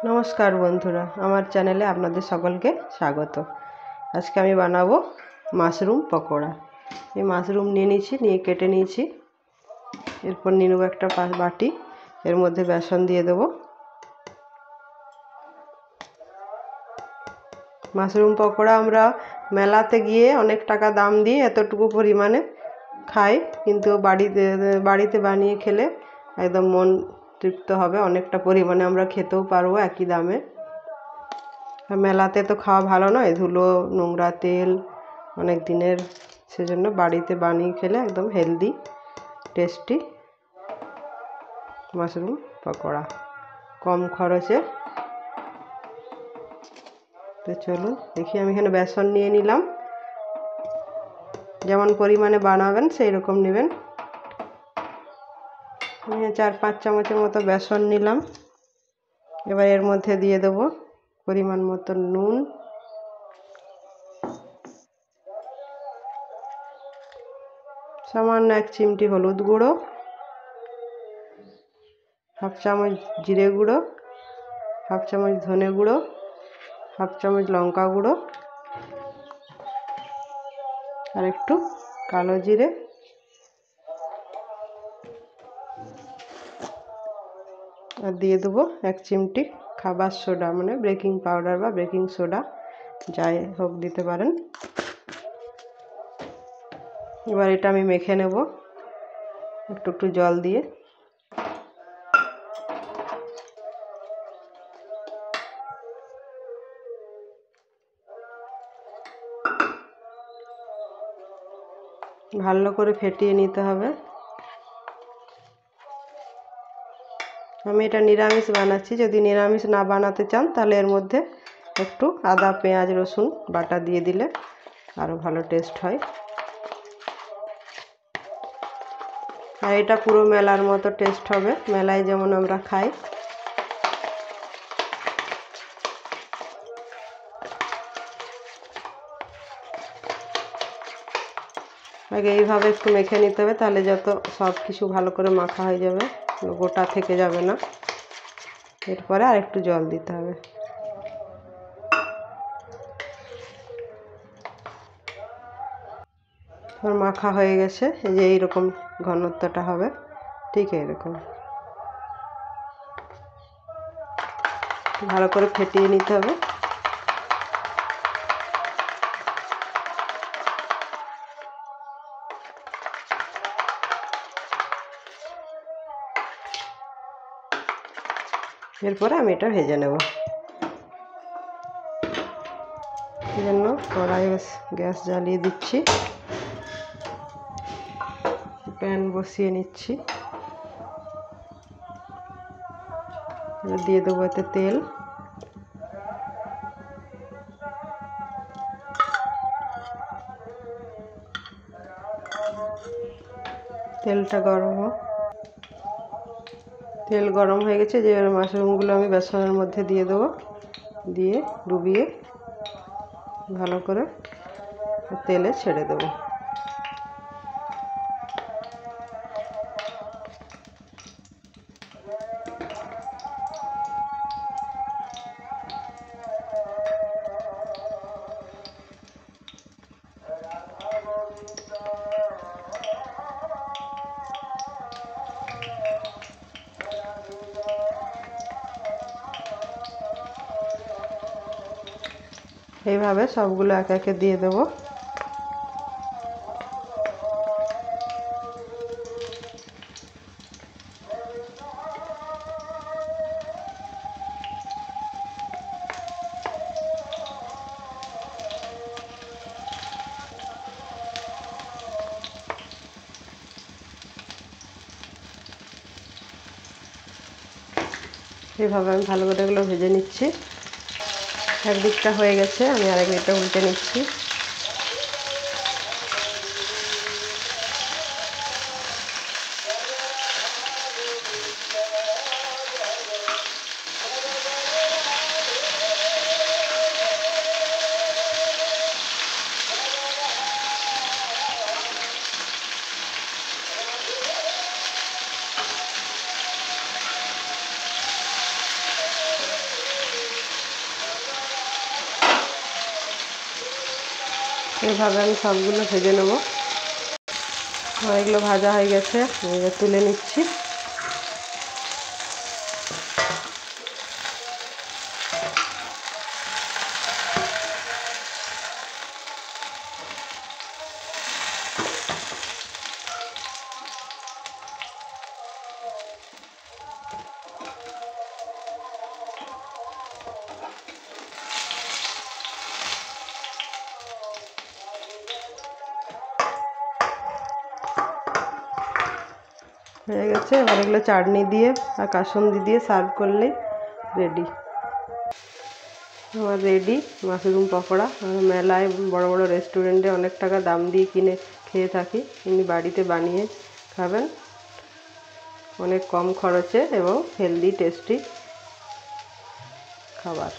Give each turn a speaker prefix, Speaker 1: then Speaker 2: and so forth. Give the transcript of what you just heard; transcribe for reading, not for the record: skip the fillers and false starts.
Speaker 1: নমস্কার বন্ধুরা, আমার চ্যানেলে আপনাদের সকলকে স্বাগত। আজকে আমি বানাবো মাশরুম পকোড়া। এই মাশরুম নিয়ে কেটে নিয়েছি। এরপর নিয়ে নেবো একটা বাটি, এর মধ্যে বেসন দিয়ে দেবো। মাশরুম পকোড়া আমরা মেলাতে গিয়ে অনেক টাকা দাম দিয়ে এতটুকু পরিমাণে খাই, কিন্তু বাড়িতে বানিয়ে খেলে একদম মন তৃপ্ত হবে। অনেকটা পরিমাণে আমরা খেতেও পারবো একই দামে। মেলাতে তো খাওয়া ভালো নয়, ধুলো, নোংরা, তেল অনেক দিনের, সেজন্য বাড়িতে বানিয়ে খেলে একদম হেলদি টেস্টি মাশরুম পকোড়া, কম খরচে। তো চলুন দেখি। আমি এখানে বেসন নিয়ে নিলাম, যেমন পরিমাণে বানাবেন সেই রকম নেবেন। আমি 4-5 চামচের মতো বেসন নিলাম। এবার এর মধ্যে দিয়ে দেবো পরিমাণ মতো নুন, সামান্য 1 চিমটি হলুদ গুঁড়ো, 1/2 চামচ জিরে গুঁড়ো, 1/2 চামচ ধনে গুঁড়ো, 1/2 চামচ লঙ্কা গুঁড়ো, আর একটু কালো জিরে, আর দিয়ে দেবো 1 চিমটি খাবার সোডা, মানে বেকিং পাউডার বা বেকিং সোডা, যাই হোক দিতে পারেন। এবার এটা আমি মেখে নেব একটু জল দিয়ে। ভালো করে ফেটিয়ে নিতে হবে। আমি এটা নিরামিষ বানাচ্ছি, যদি নিরামিষ না বানাতে চান তাহলে এর মধ্যে একটু আদা, পেঁয়াজ, রসুন বাটা দিয়ে দিলে আরও ভালো টেস্ট হয়। আর এটা পুরো মেলার মতো টেস্ট হবে, মেলায় যেমন আমরা খাই। আগে এইভাবে একটু মেখে নিতে হবে, তাহলে যত সব কিছু ভালো করে মাখা হয়ে যাবে, গোটা থেকে যাবে না। এরপরে আর একটু জল দিতে হবে। মাখা হয়ে গেছে, এই যে এইরকম ঘনত্বটা হবে, ঠিক এরকম ভালো করে ফেটিয়ে নিতে হবে। এরপরে আমি এটা ভেজে নেব। এই জন্য কড়াই গ্যাস জ্বালিয়ে দিচ্ছি, প্যান বসিয়ে নিচ্ছি। দিয়ে দেবো এতে তেল, তেলটা গরম হোক। তেল গরম হয়ে গেছে, যে মাশরুমগুলো আমি বেসনের মধ্যে দিয়ে দেবো, দিয়ে ডুবিয়ে ভালো করে তেলে ছেড়ে দেবো। এইভাবে সবগুলো একে একে দিয়ে দেবো। এইভাবে আমি ভালো করে এগুলো ভেজে নিচ্ছি। একদিকটা হয়ে গেছে, আমি আরেক দিকটা উল্টে নিচ্ছি। এইভাবে আমি সবগুলো ভেজে নেব। আমার এগুলো ভাজা হয়ে গেছে, এবার তুলে নিচ্ছি। হয়ে গেছে, এবার এগুলো চাটনি দিয়ে আর কাসুন্দি দিয়ে সার্ভ করলেই রেডি। আমার রেডি মাশরুম পকোড়া। মেলায় বড় বড় রেস্টুরেন্টে অনেক টাকা দাম দিয়ে কিনে খেয়ে থাকি, এমনি বাড়িতে বানিয়ে খাবেন, অনেক কম খরচে এবং হেলদি টেস্টি খাবার।